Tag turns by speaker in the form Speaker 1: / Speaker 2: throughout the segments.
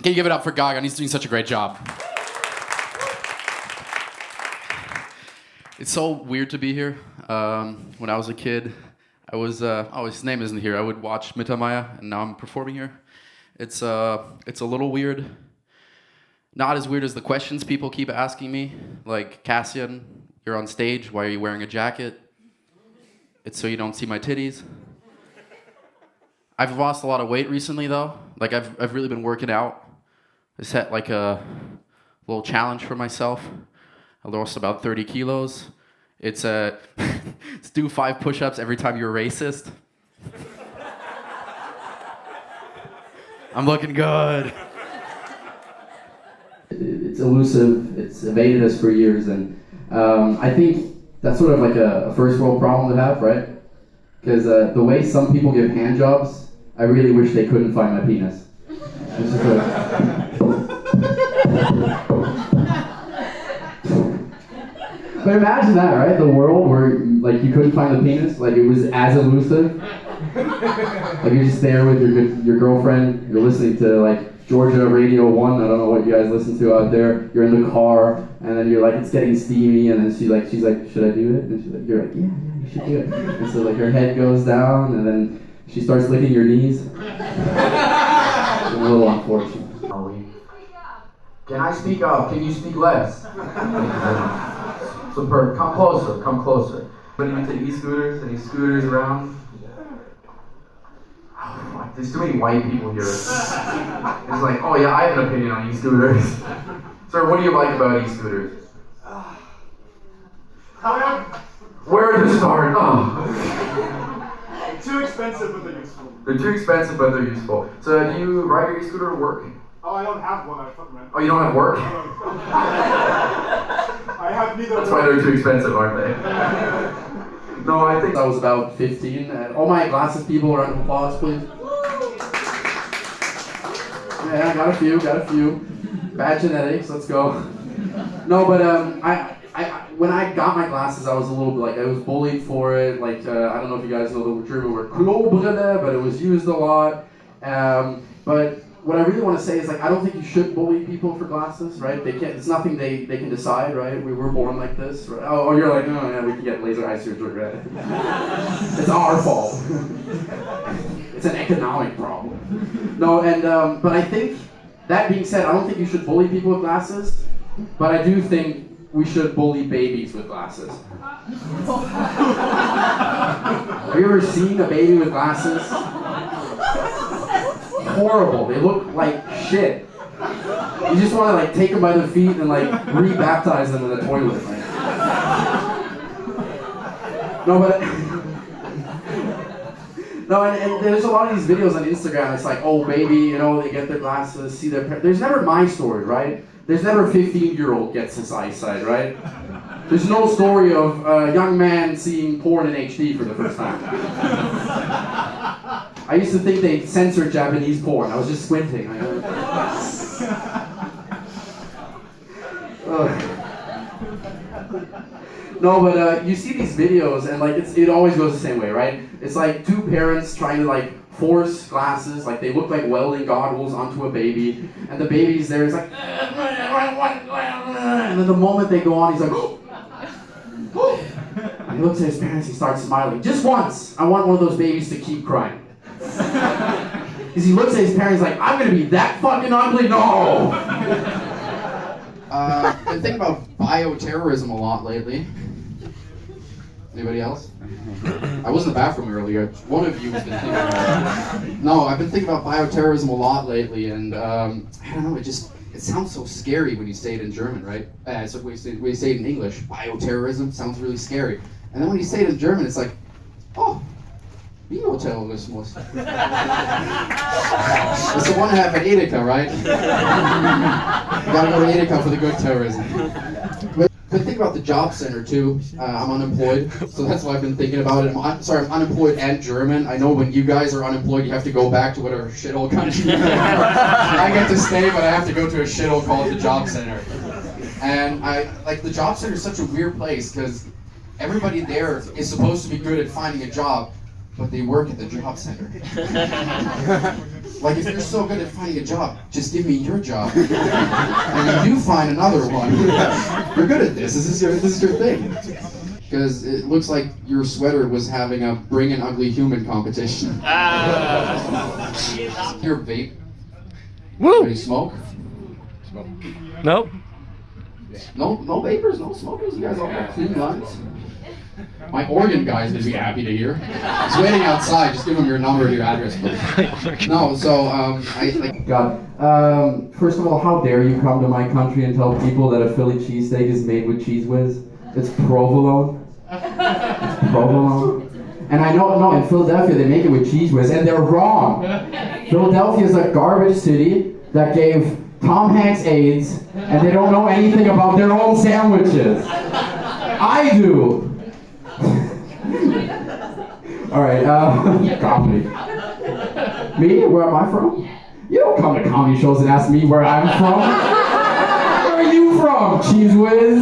Speaker 1: Can you give it up for Gagan? He's doing such a great job. It's so weird to be here. When I was a kid, I was, oh, his name isn't here. I would watch Mittermeier, and now I'm performing here. It's a little weird. Not as weird as the questions people keep asking me. Like, Cassian, you're on stage, why are you wearing a jacket? It's so you don't see my titties. I've lost a lot of weight recently, though. Like, I've really been working out. I set like a little challenge for myself. I lost about 30 kilos. It's it's do 5 push-ups every time you're racist. I'm looking good. It's elusive. It's evaded us for years, and I think that's sort of like a first world problem to have, right? Because the way some people give hand jobs, I really wish they couldn't find my penis. It's just But imagine that, right? The world where like you couldn't find the penis, like it was as elusive. Like you're just there with your girlfriend, you're listening to like Georgia Radio 1, I don't know what you guys listen to out there. You're in the car, and then you're like, it's getting steamy, and then she's like, should I do it? And she's like, you're like, yeah, you should do it. And so like her head goes down, and then she starts licking your knees. It's a little unfortunate. Can I speak up? Can you speak less? Superb. Come closer. Come closer. Put him into e-scooters, and he scooters around. Oh, fuck. There's too many white people here. It's like, oh yeah, I have an opinion on e-scooters. Sir, what do you like about e-scooters? Where to start? Oh.
Speaker 2: Too expensive, but they're useful.
Speaker 1: They're too expensive, but they're useful. So do you ride your e-scooter to work?
Speaker 2: Oh, I don't have one. I fucking rent.
Speaker 1: Oh, you don't have work?
Speaker 2: I have neither.
Speaker 1: That's why they're too expensive, aren't they? No, I think I was about 15. All my glasses people, round of applause, please. Yeah, got a few. Bad genetics, let's go. No, but when I got my glasses, I was a little bit like, I was bullied for it. Like, I don't know if you guys know the German word Klobrille, but it was used a lot. But what I really want to say is, like, I don't think you should bully people for glasses, right? They can't. It's nothing they can decide, right? We were born like this. Right? Oh, you're like, no, yeah, we can get laser eye surgery, right? It's our fault. It's an economic problem. No, and but I think that being said, I don't think you should bully people with glasses, but I do think we should bully babies with glasses. Have you ever seen a baby with glasses? Horrible. They look like shit. You just want to like take them by the feet and like re-baptize them in the toilet. Right? No, but no, and there's a lot of these videos on Instagram. It's like, oh baby, you know, they get their glasses, see their parents. There's never my story, right? There's never a 15-year-old gets his eyesight, right? There's no story of a young man seeing porn in HD for the first time. I used to think they censored Japanese porn. I was just squinting. No, but you see these videos, and like it always goes the same way, right? It's like two parents trying to like force glasses, like they look like welding goggles onto a baby, and the baby's there. It's like, and then the moment they go on, he's like, and he looks at his parents. He starts smiling. Just once, I want one of those babies to keep crying. Because he looks at his parents like, I'm gonna be that fucking ugly? No! Been thinking about bioterrorism a lot lately. Anybody else? I was in the bathroom earlier. One of you has been thinking about it. No, I've been thinking about bioterrorism a lot lately, and I don't know, it sounds so scary when you say it in German, right? So when you say it in English, bioterrorism sounds really scary. And then when you say it in German, it's like, oh, Bioterrorismus. It's the one half at Edeka, right? You gotta go to Edeka for the good terrorism. But think about the job center too. I'm unemployed, so that's why I've been thinking about it. I'm unemployed and German. I know when you guys are unemployed, you have to go back to whatever shithole country. I get to stay, but I have to go to a shithole called the job center. And the job center is such a weird place because everybody there is supposed to be good at finding a job, but they work at the job center. Like, if you're so good at finding a job, just give me your job. And you find another one. You're good at this. This is your thing. Because it looks like your sweater was having a bring an ugly human competition. Your vape.
Speaker 3: Woo!
Speaker 1: Any smoke?
Speaker 3: Nope.
Speaker 1: No vapors, no smokers. You guys all got clean lungs. My organ guy's gonna be happy to hear. He's waiting outside. Just give him your number, your address, please. No, so God. First of all, how dare you come to my country and tell people that a Philly cheesesteak is made with Cheese Whiz? It's provolone. It's provolone. And I know in Philadelphia they make it with Cheese Whiz, and they're wrong. Philadelphia is a garbage city that gave Tom Hanks AIDS, and they don't know anything about their own sandwiches. I do. All right, comedy. Me? Where am I from? You don't come to comedy shows and ask me where I'm from. Where are you from, Cheese Whiz?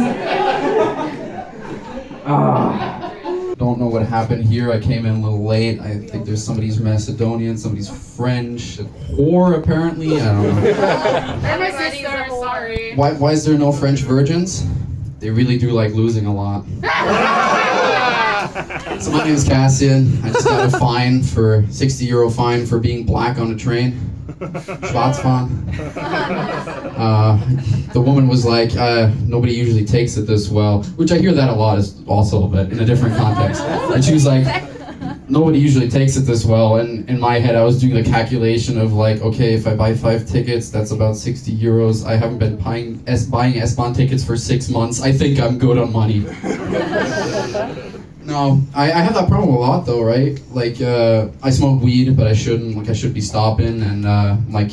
Speaker 1: Don't know what happened here. I came in a little late. I think there's somebody's Macedonian, somebody's French, a whore apparently. I don't know.
Speaker 4: They're my sister, sorry.
Speaker 1: Why is there no French virgins? They really do like losing a lot. So my name is Cassian. I just got a fine for €60 fine for being black on a train. Schwarzfahren. The woman was like, nobody usually takes it this well, which I hear that a lot is also, but in a different context. And she was like, nobody usually takes it this well. And in my head, I was doing the calculation of like, okay, if I buy 5 tickets, that's about €60. I haven't been buying S-Bahn tickets for 6 months. I think I'm good on money. No, I have that problem a lot though, right? Like, I smoke weed, but I shouldn't. Like, I should be stopping, and like,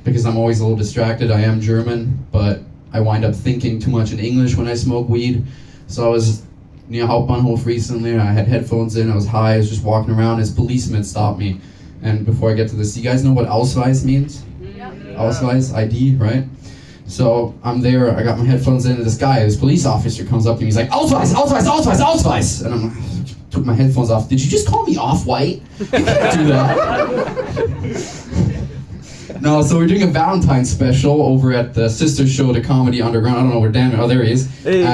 Speaker 1: because I'm always a little distracted. I am German, but I wind up thinking too much in English when I smoke weed. So I was near Hauptbahnhof recently, and I had headphones in, I was high, I was just walking around, and this policeman stopped me. And before I get to this, you guys know what Ausweis means? Yep. Ausweis, ID, right? So I'm there, I got my headphones in, and this police officer comes up to me, he's like, Ausweis, Ausweis, Ausweis, Ausweis! And I'm like, took my headphones off. Did you just call me off-white? You can't do that. No, so we're doing a Valentine's special over at the sister show to Comedy Underground. I don't know where Dan, oh there he is. Hey.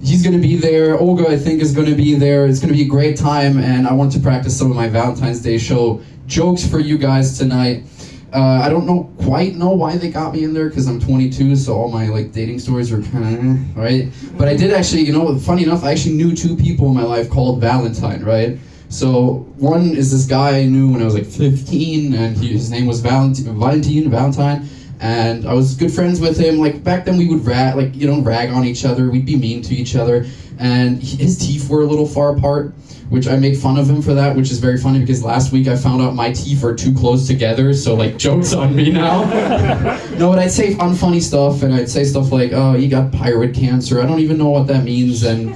Speaker 1: He's gonna be there, Olga I think is gonna be there. It's gonna be a great time, and I want to practice some of my Valentine's Day show jokes for you guys tonight. I don't quite know why they got me in there, because I'm 22, so all my like dating stories are kind of, right? But I did actually, funny enough, I actually knew 2 people in my life called Valentine, right? So one is this guy I knew when I was like 15, and his name was Valentine, and I was good friends with him. Like back then we would rag on each other, we'd be mean to each other, and his teeth were a little far apart, which I make fun of him for that, which is very funny because last week I found out my teeth are too close together, so like joke's on me now. No, but I'd say unfunny stuff, and I'd say stuff like, oh, you got pirate cancer, I don't even know what that means, and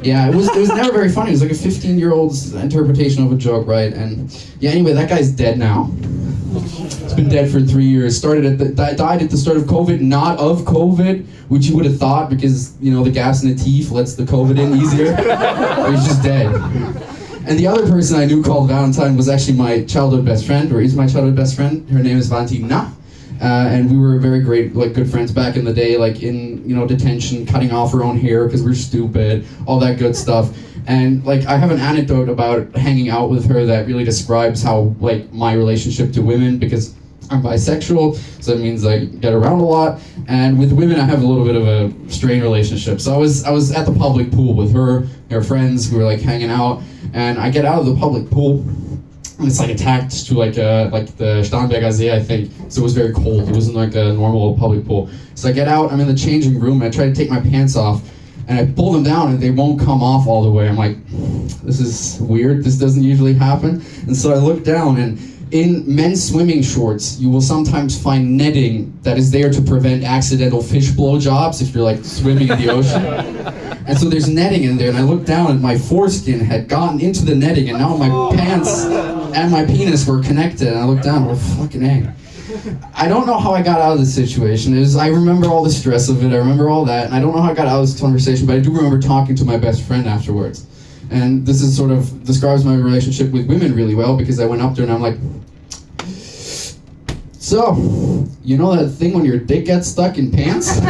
Speaker 1: yeah, it was never very funny. It was like a 15-year-old's interpretation of a joke, right? And yeah, anyway, that guy's dead now. He's been dead for 3 years. Died at the start of COVID, not of COVID, which you would have thought because, the gas in the teeth lets the COVID in easier. But he's just dead. And the other person I knew called Valentine was actually my childhood best friend, or is my childhood best friend. Her name is Valentina. And we were very great, good friends back in the day, in, detention, cutting off her own hair because we're stupid, all that good stuff. And, I have an anecdote about hanging out with her that really describes how, my relationship to women, because I'm bisexual, so that means I get around a lot, and with women I have a little bit of a strained relationship. So I was at the public pool with her friends, we were, hanging out, and I get out of the public pool, and it's attached to the Starnberger See, I think. So it was very cold. It wasn't a normal public pool. So I get out, I'm in the changing room, and I try to take my pants off, and I pull them down and they won't come off all the way. I'm like, this is weird. This doesn't usually happen. And so I look down, and in men's swimming shorts, you will sometimes find netting that is there to prevent accidental fish blowjobs if you're swimming in the ocean. And so there's netting in there, and I looked down and my foreskin had gotten into the netting, and now my pants and my penis were connected, and I looked down, well, fucking A. I don't know how I got out of this situation. I remember all the stress of it, I remember all that, and I don't know how I got out of this conversation, but I do remember talking to my best friend afterwards. And this is describes my relationship with women really well, because I went up there and I'm like,
Speaker 5: So, you know that thing when your dick gets stuck in pants?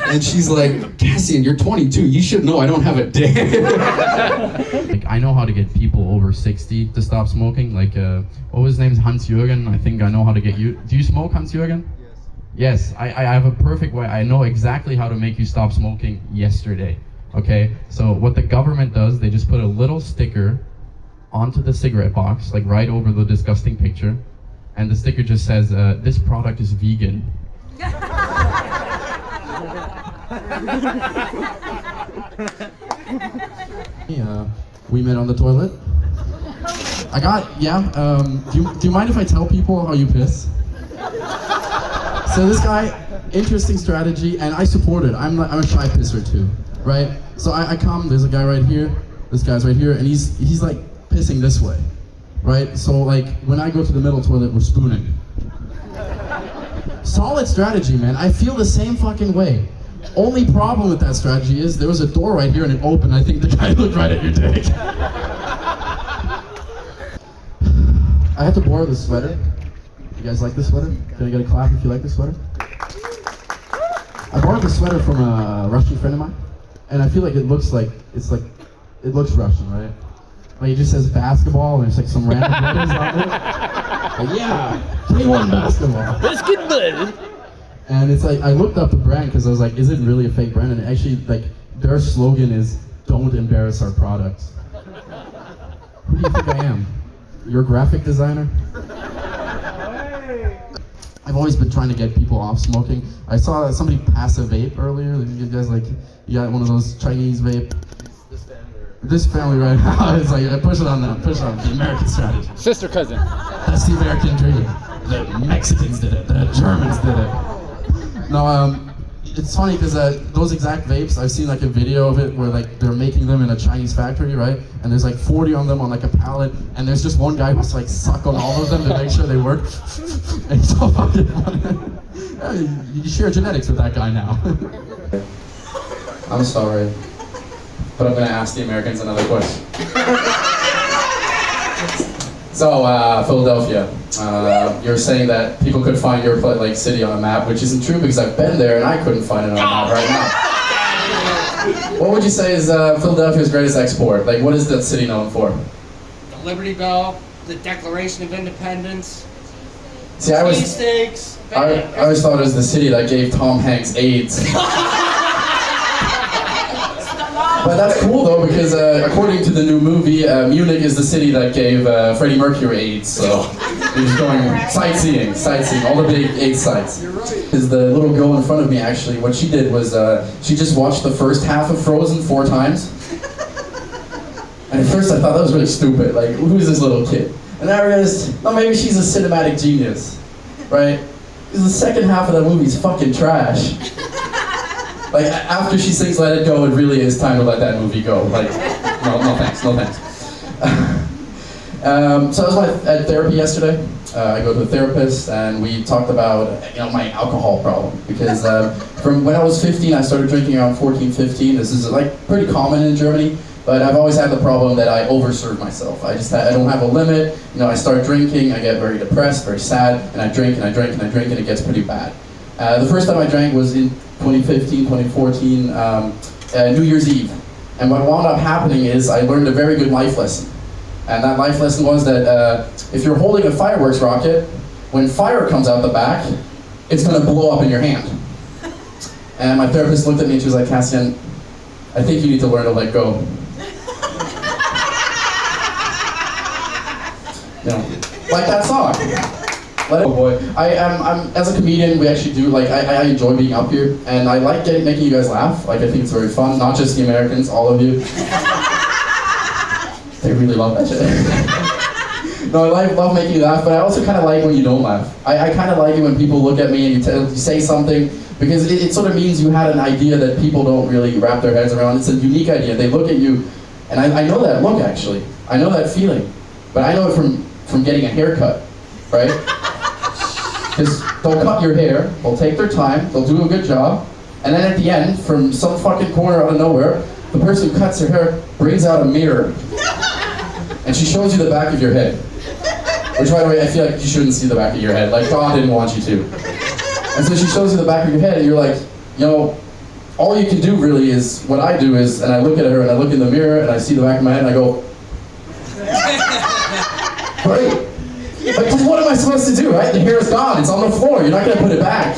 Speaker 5: And she's like, Cassian, you're 22. You should know I don't have a dick.
Speaker 1: Like, I know how to get people over 60 to stop smoking. Like, what was his name? Hans Jürgen. I think I know how to get you. Do you smoke, Hans Jürgen? Yes. I have a perfect way. I know exactly how to make you stop smoking yesterday. Okay? So what the government does, they just put a little sticker onto the cigarette box, like right over the disgusting picture. And the sticker just says, this product is vegan. We met on the toilet. Do you mind if I tell people how you piss? So this guy, interesting strategy, and I support it. I'm a shy pisser too, right? So I come, there's a guy right here, this guy's right here, and he's like pissing this way, right? So like, when I go to the middle toilet, we're spooning. Solid strategy, man. I feel the same fucking way. Only problem with that strategy is there was a door right here and it opened. I think the guy looked right at your dick. I had to borrow this sweater. You guys like this sweater? Can I get a clap if you like this sweater? I borrowed this sweater from a Russian friend of mine, and I feel like it looks Russian, right? Like it just says basketball and there's like some random letters on it. Like, yeah, K1 basketball.
Speaker 3: Basketball.
Speaker 1: And it's like, I looked up the brand because I was like, is it really a fake brand? And actually, like, their slogan is, don't embarrass our products. Who do you think I am? Your graphic designer? I've always been trying to get people off smoking. I saw somebody pass a vape earlier. You guys like, you got one of those Chinese vape? This family right now is like, push it on them, the American strategy.
Speaker 3: Sister cousin.
Speaker 1: That's the American dream. The Mexicans did it, the Germans did it. No, it's funny because those exact vapes, I've seen like a video of it where like they're making them in a Chinese factory, right? And there's like 40 on them on like a pallet, and there's just one guy who's like suck on all of them to make sure they work. And it's so fucking funny. You share genetics with that guy now. I'm sorry, but I'm gonna ask the Americans another question. So, Philadelphia, you're saying that people could find your city on a map, which isn't true because I've been there and I couldn't find it on a map right now. What would you say is Philadelphia's greatest export? Like, what is that city known for?
Speaker 6: The Liberty Bell, the Declaration of Independence,
Speaker 1: See,
Speaker 6: cheesesteaks.
Speaker 1: I always thought it was the city that gave Tom Hanks AIDS. But that's cool though, because according to the new movie, Munich is the city that gave Freddie Mercury AIDS. So we're just going sightseeing, all the big AIDS sites. Is the little girl in front of me actually? What she did was she just watched the first half of Frozen 4 times. And at first I thought that was really stupid. Like, who's this little kid? And I realized, oh, maybe she's a cinematic genius, right? Because the second half of that movie is fucking trash. Like, after she sings Let It Go, it really is time to let that movie go. Like, no thanks. So I was at therapy yesterday. I go to a therapist, and we talked about, my alcohol problem. Because from when I was 15, I started drinking around 14, 15. This is like pretty common in Germany. But I've always had the problem that I overserve myself. I don't have a limit. I start drinking, I get very depressed, very sad, and I drink, and it gets pretty bad. The first time I drank was in 2015, 2014, New Year's Eve. And what wound up happening is I learned a very good life lesson. And that life lesson was that if you're holding a fireworks rocket, when fire comes out the back, it's gonna blow up in your hand. And my therapist looked at me and she was like, Cassian, I think you need to learn to let go. Like that song. Let it, oh boy. I'm as a comedian, we actually do, I enjoy being up here, and I like making you guys laugh. I think it's very fun, not just the Americans, all of you. They really love that shit. No, I love making you laugh, but I also kind of like when you don't laugh. I kind of like it when people look at me and you say something, because it sort of means you had an idea that people don't really wrap their heads around. It's a unique idea. They look at you, and I know that look, actually. I know that feeling. But I know it from getting a haircut, right? Because they'll cut your hair, they'll take their time, they'll do a good job, and then at the end, from some fucking corner out of nowhere, the person who cuts your hair brings out a mirror, and she shows you the back of your head. Which, by the way, I feel like you shouldn't see the back of your head. Like, God didn't want you to. And so she shows you the back of your head, and you're like, all you can do really is, what I do is, and I look at her, and I look in the mirror, and I see the back of my head, and I go, great. Like, 'cause what am I supposed to do, right? The hair is gone. It's on the floor. You're not going to put it back.